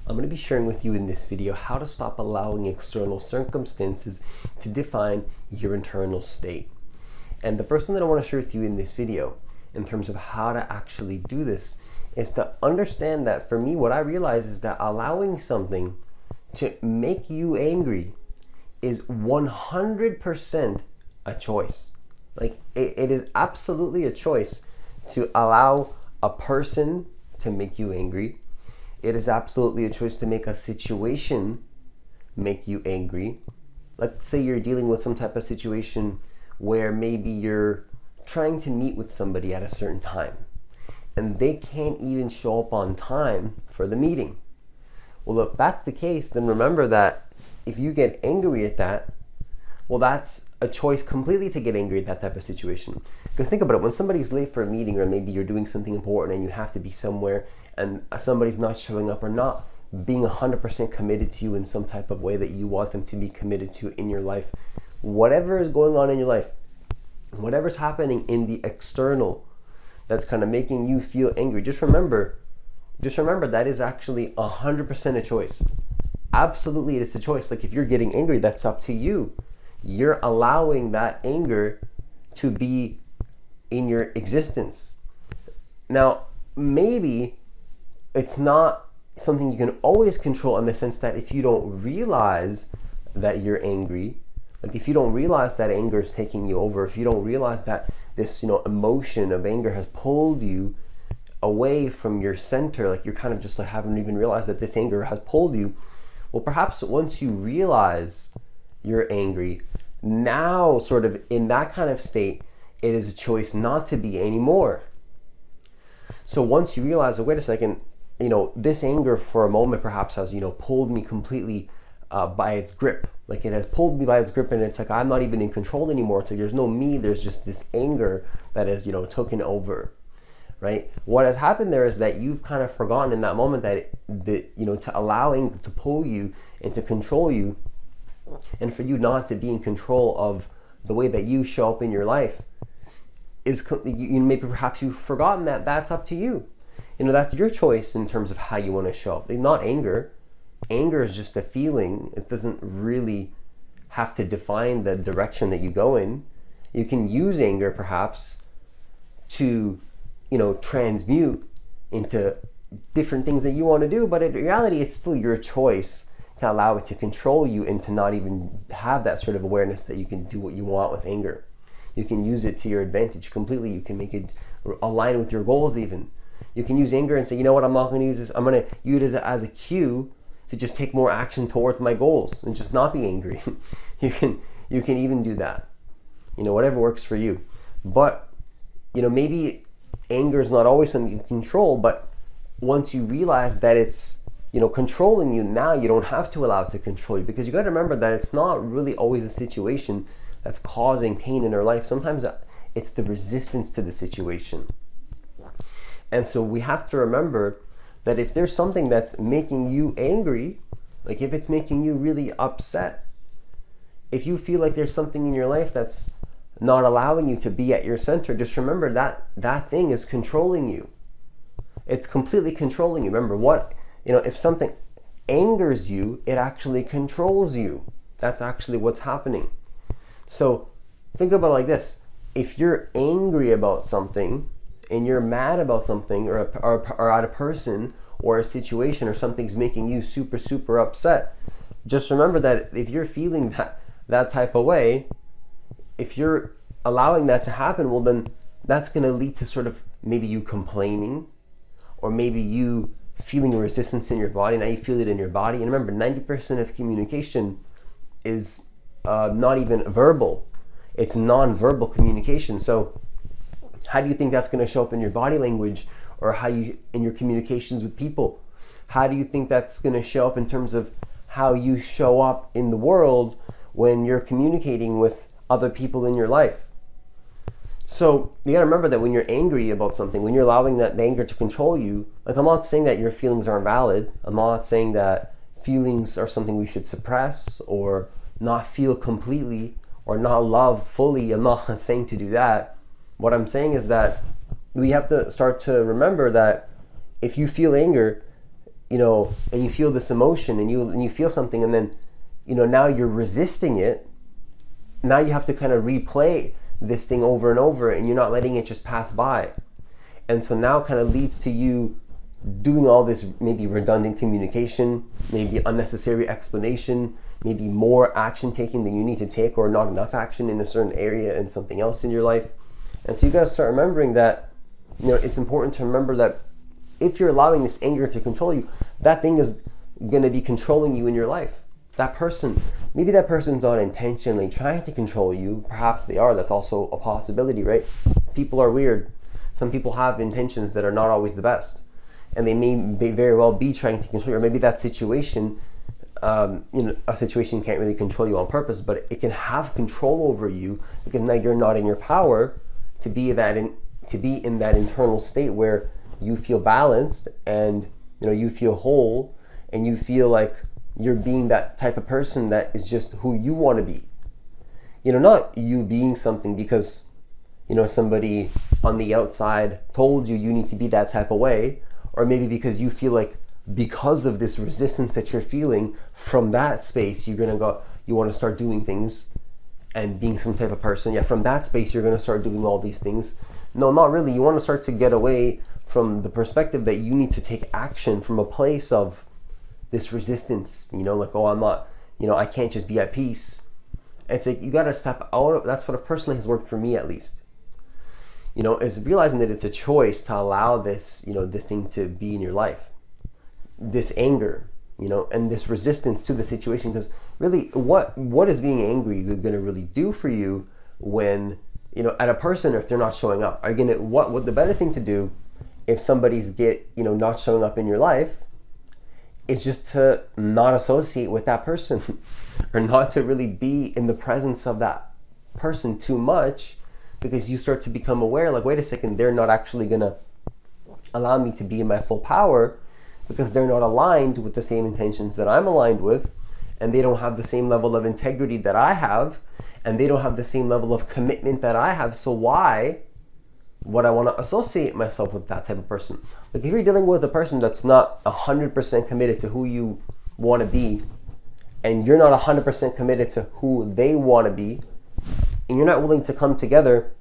I'm going to be sharing with you in this video how to stop allowing external circumstances to define your internal state. And the first thing that I want to share with you in this video, in terms of how to actually do this, is to understand that for me, what I realize is that allowing something to make you angry is 100% a choice. Like, it is absolutely a choice to allow a person to make you angry. It is absolutely a choice to make a situation make you angry. Let's say you're dealing with some type of situation where maybe you're trying to meet with somebody at a certain time and they can't even show up on time for the meeting. Well, if that's the case, then remember that if you get angry at that, well, that's a choice completely to get angry at that type of situation. Because think about it, when somebody's late for a meeting, or maybe you're doing something important and you have to be somewhere and somebody's not showing up or not being 100% committed to you in some type of way that you want them to be committed to in your life, whatever is going on in your life, whatever's happening in the external that's kind of making you feel angry, just remember that is actually 100% a choice. Absolutely, it is a choice. Like, if you're getting angry, that's up to you. You're allowing that anger to be in your existence. Now, maybe it's not something you can always control, in the sense that if you don't realize that you're angry, like if you don't realize that anger is taking you over, if you don't realize that this, emotion of anger has pulled you away from your center, like you're kind of just like haven't even realized that this anger has pulled you. Well, perhaps once you realize you're angry, now sort of in that kind of state, it is a choice not to be anymore. So once you realize that, wait a second, this anger for a moment perhaps has, pulled me completely by its grip. Like, it has pulled me by its grip, and it's like I'm not even in control anymore. So there's no me, there's just this anger that is, taken over. Right? What has happened there is that you've kind of forgotten in that moment that to allowing to pull you and to control you, and for you not to be in control of the way that you show up in your life, is maybe perhaps you've forgotten that that's up to you. That's your choice in terms of how you want to show up. Not anger. Anger is just a feeling. It doesn't really have to define the direction that you go in. You can use anger perhaps to transmute into different things that you want to do, but in reality, it's still your choice to allow it to control you and to not even have that sort of awareness that you can do what you want with anger. You can use it to your advantage completely. You can make it align with your goals even. You can use anger and say, you know what, I'm not going to use this. I'm going to use it as a cue to just take more action towards my goals and just not be angry. You can even do that. Whatever works for you. But, maybe anger is not always something you can control, but once you realize that it's controlling you, now you don't have to allow it to control you, because you got to remember that it's not really always a situation that's causing pain in our life. Sometimes it's the resistance to the situation. And so we have to remember that if there's something that's making you angry, like if it's making you really upset, if you feel like there's something in your life that's not allowing you to be at your center, just remember that that thing is controlling you. It's completely controlling you. Remember, if something angers you, it actually controls you. That's actually what's happening. So think about it like this. If you're angry about something and you're mad about something or at a person or a situation, or something's making you super, super upset, just remember that if you're feeling that type of way, if you're allowing that to happen, well, then that's going to lead to sort of maybe you complaining, or maybe you feeling a resistance in your body. Now you feel it in your body. And remember, 90% of communication is not even verbal. It's non-verbal communication. So how do you think that's going to show up in your body language, or in your communications with people? How do you think that's going to show up in terms of how you show up in the world when you're communicating with other people in your life? So you got to remember that when you're angry about something, when you're allowing that anger to control you, like, I'm not saying that your feelings aren't valid. I'm not saying that feelings are something we should suppress or not feel completely or not love fully. I'm not saying to do that. What I'm saying is that we have to start to remember that if you feel anger, and you feel this emotion and you feel something, and then, now you're resisting it. Now you have to kind of replay this thing over and over, and you're not letting it just pass by. And so now kind of leads to you doing all this maybe redundant communication, maybe unnecessary explanation, maybe more action taking than you need to take, or not enough action in a certain area and something else in your life. And so you got to start remembering that, it's important to remember that if you're allowing this anger to control you, that thing is going to be controlling you in your life. Maybe that person's not intentionally trying to control you. Perhaps they are. That's also a possibility, right? People are weird. Some people have intentions that are not always the best, and they may very well be trying to control you. Or maybe that situation, a situation can't really control you on purpose, but it can have control over you because now you're not in your power to be in that internal state where you feel balanced and you feel whole, and you feel like you're being that type of person that is just who you want to be. Not you being something because somebody on the outside told you need to be that type of way, or maybe because you feel like because of this resistance that you're feeling from that space, you want to start doing things and being some type of person. Yeah, from that space, you're going to start doing all these things. No, not really. You want to start to get away from the perspective that you need to take action from a place of this resistance, like, oh, I'm not, I can't just be at peace. It's like you got to step out of, that's what personally has worked for me at least, is realizing that it's a choice to allow this, this thing to be in your life, this anger, and this resistance to the situation. Because really, what is being angry going to really do for you when, at a person, if they're not showing up? Are you going to, what the better thing to do if somebody's not showing up in your life is just to not associate with that person or not to really be in the presence of that person too much, because you start to become aware, like, wait a second, they're not actually gonna allow me to be in my full power because they're not aligned with the same intentions that I'm aligned with, and they don't have the same level of integrity that I have, and they don't have the same level of commitment that I have. So why would I want to associate myself with that type of person? Like, if you're dealing with a person that's not 100% committed to who you want to be, and you're not 100% committed to who they want to be, and you're not willing to come together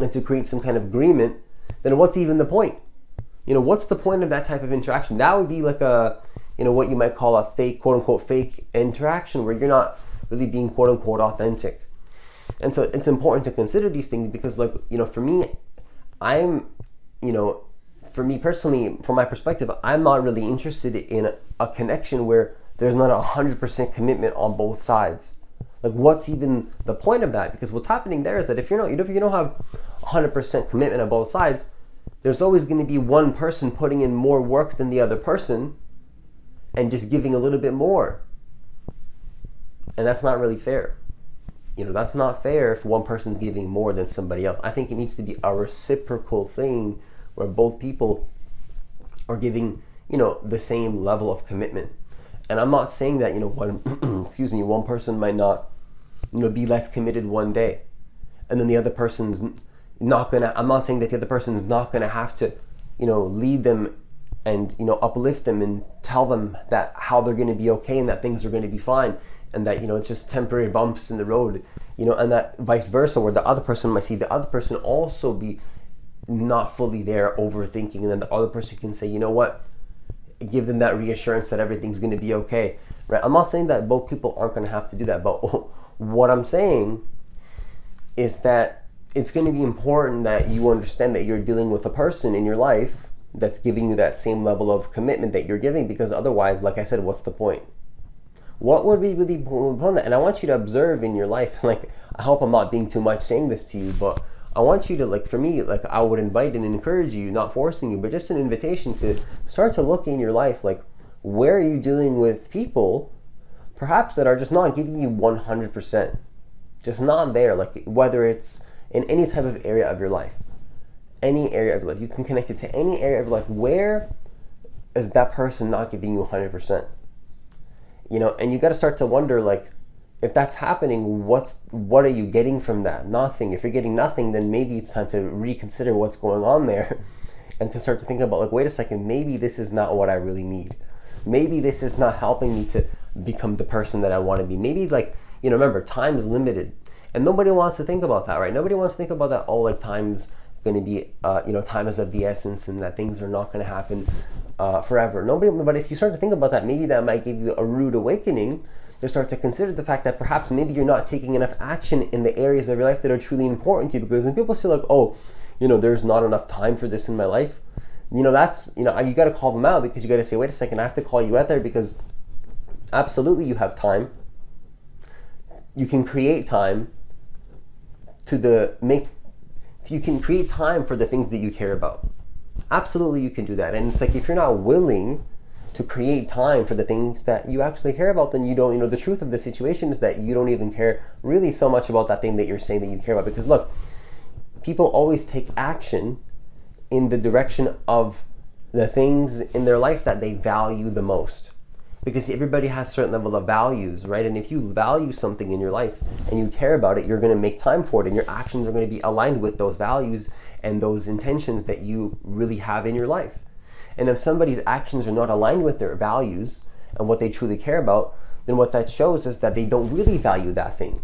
and to create some kind of agreement, then what's even the point? What's the point of that type of interaction? That would be like a, what you might call a fake, quote unquote, fake interaction where you're not really being, quote unquote, authentic. And so it's important to consider these things because, like, for me, for me personally, from my perspective, I'm not really interested in a connection where there's not 100% commitment on both sides. Like, what's even the point of that? Because what's happening there is that if you don't have 100% commitment on both sides, there's always going to be one person putting in more work than the other person and just giving a little bit more. And that's not really fair. That's not fair if one person's giving more than somebody else. I think it needs to be a reciprocal thing where both people are giving, the same level of commitment. And I'm not saying that, one person might not, be less committed one day, and then the other person's not gonna, I'm not saying that the other person's not gonna have to, lead them and, uplift them and tell them that how they're gonna be okay and that things are gonna be fine. And that, it's just temporary bumps in the road, and that vice versa, where the other person might see the other person also be not fully there, overthinking, and then the other person can say, give them that reassurance that everything's going to be okay, right? I'm not saying that both people aren't going to have to do that, but what I'm saying is that it's going to be important that you understand that you're dealing with a person in your life that's giving you that same level of commitment that you're giving, because otherwise, like I said, what's the point? What would be really important? And I want you to observe in your life, like, I hope I'm not being too much saying this to you, but I want you to, like, for me, like, I would invite and encourage you, not forcing you, but just an invitation to start to look in your life, like, where are you dealing with people, perhaps that are just not giving you 100%, just not there, like, whether it's in any type of area of your life, any area of your life, you can connect it to any area of your life. Where is that person not giving you 100%? And you got to start to wonder, like, if that's happening, what are you getting from that? Nothing. If you're getting nothing, then maybe it's time to reconsider what's going on there. and to start to think about, like, wait a second, maybe this is not what I really need. Maybe this is not helping me to become the person that I want to be. Maybe, like, remember, time is limited, and nobody wants to think about that, right? Nobody wants to think about that. Oh, like, time's going to be, time is of the essence, and that things are not going to happen forever. But if you start to think about that, maybe that might give you a rude awakening to start to consider the fact that perhaps maybe you're not taking enough action in the areas of your life that are truly important to you. Because when people say, like, oh, there's not enough time for this in my life, that's, you got to call them out, because you got to say, wait a second, I have to call you out there, because absolutely you have time. You can create time you can create time for the things that you care about. Absolutely you can do that. And it's like, if you're not willing to create time for the things that you actually care about, then you don't, the truth of the situation is that you don't even care really so much about that thing that you're saying that you care about. Because look, people always take action in the direction of the things in their life that they value the most. Because everybody has a certain level of values, right? And if you value something in your life and you care about it, you're going to make time for it, and your actions are going to be aligned with those values and those intentions that you really have in your life. And if somebody's actions are not aligned with their values and what they truly care about, then what that shows is that they don't really value that thing.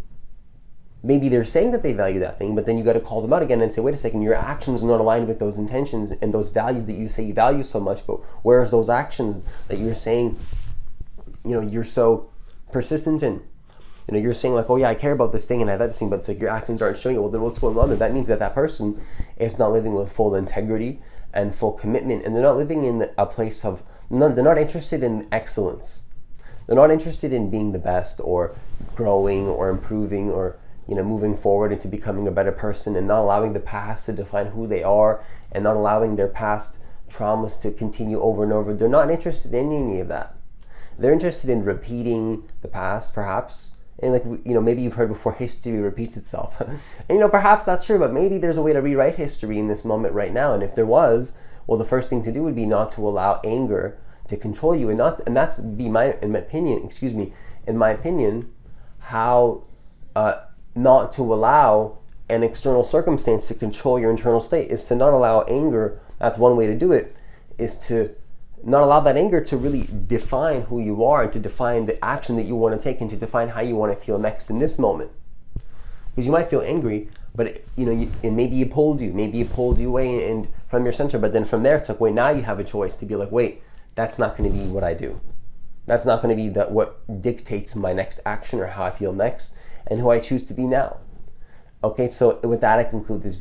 Maybe they're saying that they value that thing, but then you got to call them out again and say, wait a second, your actions are not aligned with those intentions and those values that you say you value so much, but where's those actions that you're saying, you're so persistent in? You're saying, like, oh yeah, I care about this thing and I have this thing, but it's like your actions aren't showing it. Well, then what's going on? And that means that person is not living with full integrity and full commitment, and they're not living in a place of, they're not interested in excellence. They're not interested in being the best or growing or improving or, moving forward into becoming a better person, and not allowing the past to define who they are, and not allowing their past traumas to continue over and over. They're not interested in any of that. They're interested in repeating the past, perhaps. And like, maybe you've heard before, history repeats itself. And perhaps that's true, but maybe there's a way to rewrite history in this moment right now. And if there was, well, the first thing to do would be not to allow anger to control you, and that's be in my opinion, how not to allow an external circumstance to control your internal state is to not allow anger. That's one way to do it, is to not allow that anger to really define who you are, and to define the action that you want to take, and to define how you want to feel next in this moment. Because you might feel angry, but and maybe it pulled you away and from your center. But then from there, it's like, wait, now you have a choice to be like, wait, that's not going to be what I do. That's not going to be what dictates my next action or how I feel next and who I choose to be now. Okay, so with that, I conclude this video.